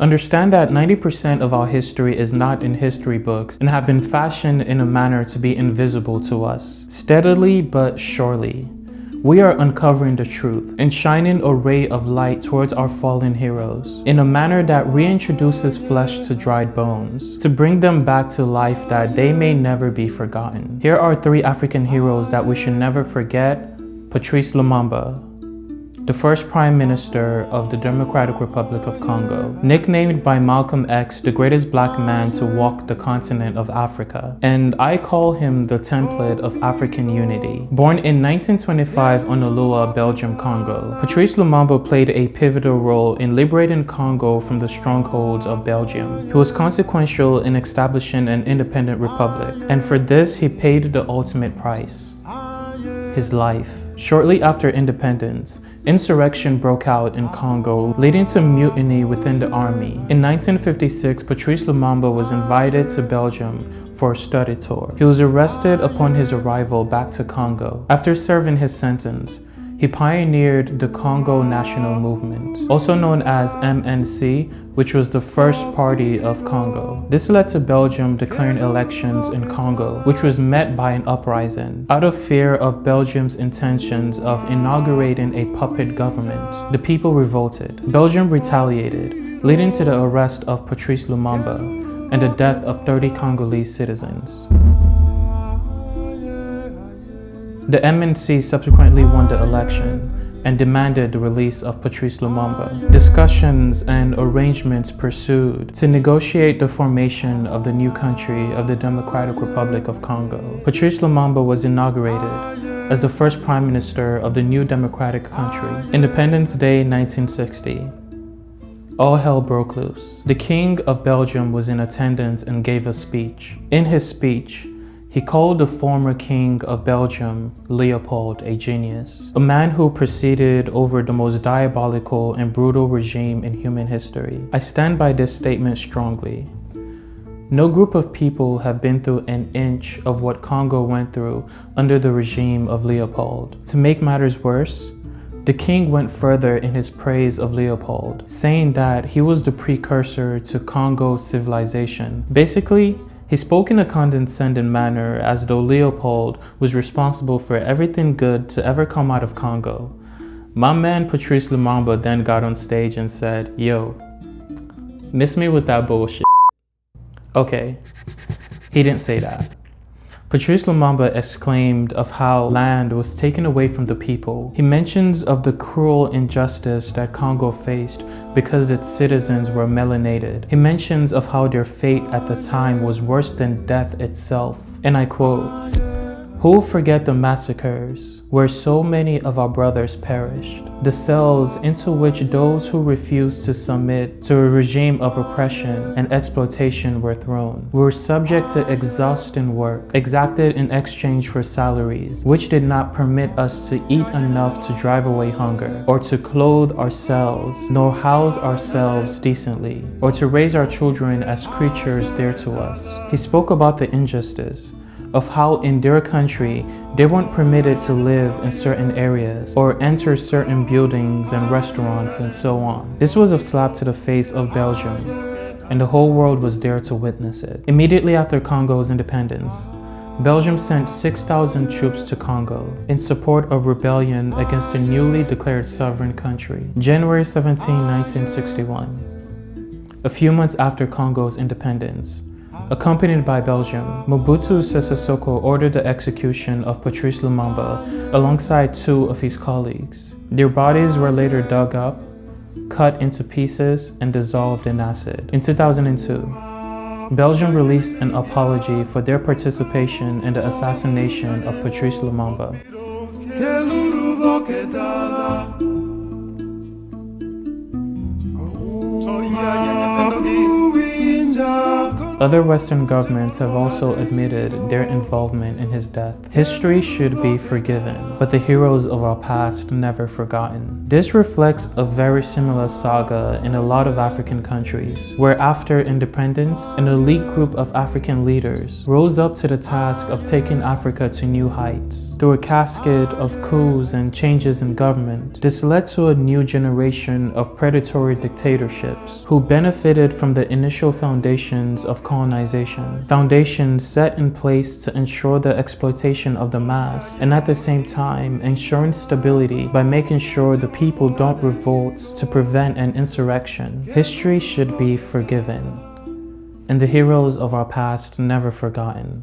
Understand that 90% of our history is not in history books and have been fashioned in a manner to be invisible to us. Steadily but surely, we are uncovering the truth and shining a ray of light towards our fallen heroes in a manner that reintroduces flesh to dried bones, to bring them back to life that they may never be forgotten. Here are 3 African heroes that we should never forget. Patrice Lumumba, the first Prime Minister of the Democratic Republic of Congo, nicknamed by Malcolm X the greatest black man to walk the continent of Africa, and I call him the template of African unity. Born in 1925 on Ulua, Belgium, Congo, Patrice Lumumba played a pivotal role in liberating Congo from the strongholds of Belgium. He was consequential in establishing an independent republic, and for this he paid the ultimate price: his life. Shortly after independence, insurrection broke out in Congo, leading to mutiny within the army. In 1956, Patrice Lumumba was invited to Belgium for a study tour. He was arrested upon his arrival back to Congo. After serving his sentence, he pioneered the Congo National Movement, also known as MNC, which was the first party of Congo. This led to Belgium declaring elections in Congo, which was met by an uprising. Out of fear of Belgium's intentions of inaugurating a puppet government, the people revolted. Belgium retaliated, leading to the arrest of Patrice Lumumba and the death of 30 Congolese citizens. The MNC subsequently won the election and demanded the release of Patrice Lumumba. Discussions and arrangements pursued to negotiate the formation of the new country of the Democratic Republic of Congo. Patrice Lumumba was inaugurated as the first Prime Minister of the new democratic country. Independence Day 1960. All hell broke loose. The King of Belgium was in attendance and gave a speech. In his speech, he called the former King of Belgium, Leopold, a genius, a man who presided over the most diabolical and brutal regime in human history. I stand by this statement strongly. No group of people have been through an inch of what Congo went through under the regime of Leopold. To make matters worse, the king went further in his praise of Leopold, saying that he was the precursor to Congo's civilization. Basically, he spoke in a condescending manner as though Leopold was responsible for everything good to ever come out of Congo. My man Patrice Lumumba then got on stage and said, "Yo, miss me with that bullshit." Okay, he didn't say that. Patrice Lumumba exclaimed of how land was taken away from the people. He mentions of the cruel injustice that Congo faced because its citizens were melanated. He mentions of how their fate at the time was worse than death itself. And I quote, "Who will forget the massacres where so many of our brothers perished? The cells into which those who refused to submit to a regime of oppression and exploitation were thrown. We were subject to exhausting work, exacted in exchange for salaries, which did not permit us to eat enough to drive away hunger, or to clothe ourselves, nor house ourselves decently, or to raise our children as creatures dear to us." He spoke about the injustice of how in their country they weren't permitted to live in certain areas or enter certain buildings and restaurants and so on. This was a slap to the face of Belgium, and the whole world was there to witness it. Immediately after Congo's independence, Belgium sent 6,000 troops to Congo in support of rebellion against the newly declared sovereign country. January 17, 1961. A few months after Congo's independence, accompanied by Belgium, Mobutu Sese Seko ordered the execution of Patrice Lumumba alongside 2 of his colleagues. Their bodies were later dug up, cut into pieces, and dissolved in acid. In 2002, Belgium released an apology for their participation in the assassination of Patrice Lumumba. Other Western governments have also admitted their involvement in his death. History should be forgiven, but the heroes of our past never forgotten. This reflects a very similar saga in a lot of African countries, where after independence, an elite group of African leaders rose up to the task of taking Africa to new heights. Through a cascade of coups and changes in government, this led to a new generation of predatory dictatorships who benefited from the initial foundations of colonization, foundations set in place to ensure the exploitation of the mass and at the same time ensuring stability by making sure the people don't revolt to prevent an insurrection. History should be forgiven, and the heroes of our past never forgotten.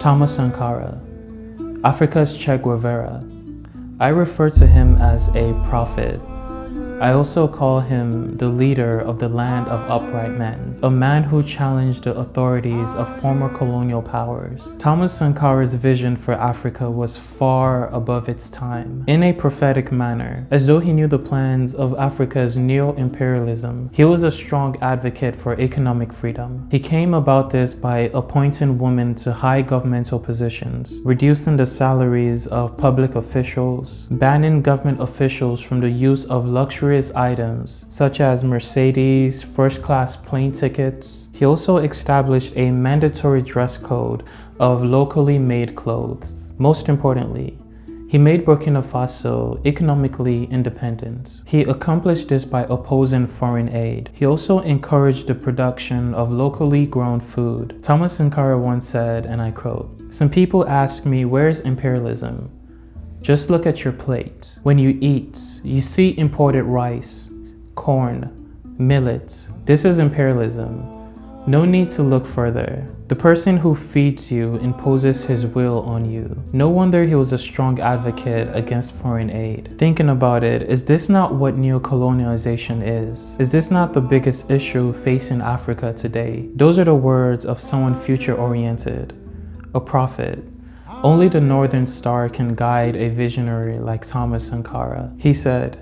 Thomas Sankara, Africa's Che Guevara. I refer to him as a prophet. I also call him the leader of the land of upright men, a man who challenged the authorities of former colonial powers. Thomas Sankara's vision for Africa was far above its time. In a prophetic manner, as though he knew the plans of Africa's neo-imperialism, he was a strong advocate for economic freedom. He came about this by appointing women to high governmental positions, reducing the salaries of public officials, banning government officials from the use of luxury items such as Mercedes first-class plane tickets. He also established a mandatory dress code of locally made clothes. Most importantly, he made Burkina Faso economically independent. He accomplished this by opposing foreign aid. He also encouraged the production of locally grown food. Thomas Sankara once said, and I quote, "Some people ask me, where's imperialism? Just look at your plate. When you eat, you see imported rice, corn, millet. This is imperialism. No need to look further. The person who feeds you imposes his will on you." No wonder he was a strong advocate against foreign aid. Thinking about it, is this not what neo-colonialization is? Is this not the biggest issue facing Africa today? Those are the words of someone future-oriented, a prophet. Only the Northern Star can guide a visionary like Thomas Sankara. He said,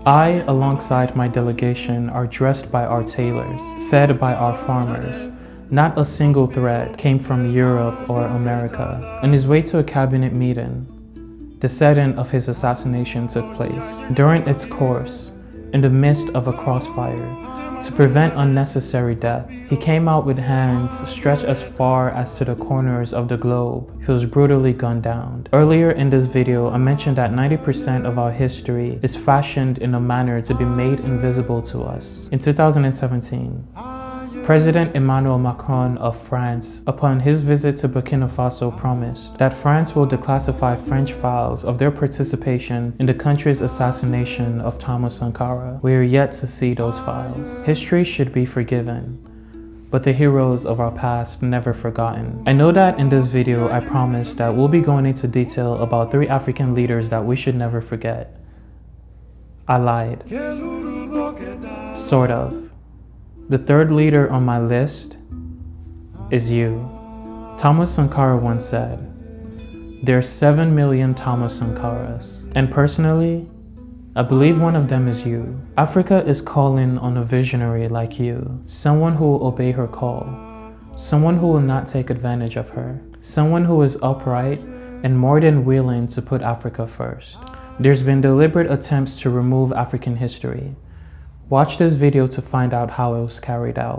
"I, alongside my delegation, are dressed by our tailors, fed by our farmers. Not a single thread came from Europe or America." On his way to a cabinet meeting, the setting of his assassination took place. During its course, in the midst of a crossfire, to prevent unnecessary death, he came out with hands stretched as far as to the corners of the globe. He was brutally gunned down. Earlier in this video, I mentioned that 90% of our history is fashioned in a manner to be made invisible to us. In 2017, President Emmanuel Macron of France, upon his visit to Burkina Faso, promised that France will declassify French files of their participation in the country's assassination of Thomas Sankara. We are yet to see those files. History should be forgiven, but the heroes of our past never forgotten. I know that in this video I promised that we'll be going into detail about 3 African leaders that we should never forget. I lied. Sort of. The third leader on my list is you. Thomas Sankara once said, "There are 7 million Thomas Sankaras." And personally, I believe one of them is you. Africa is calling on a visionary like you, someone who will obey her call, someone who will not take advantage of her, someone who is upright and more than willing to put Africa first. There's been deliberate attempts to remove African history. Watch this video to find out how it was carried out.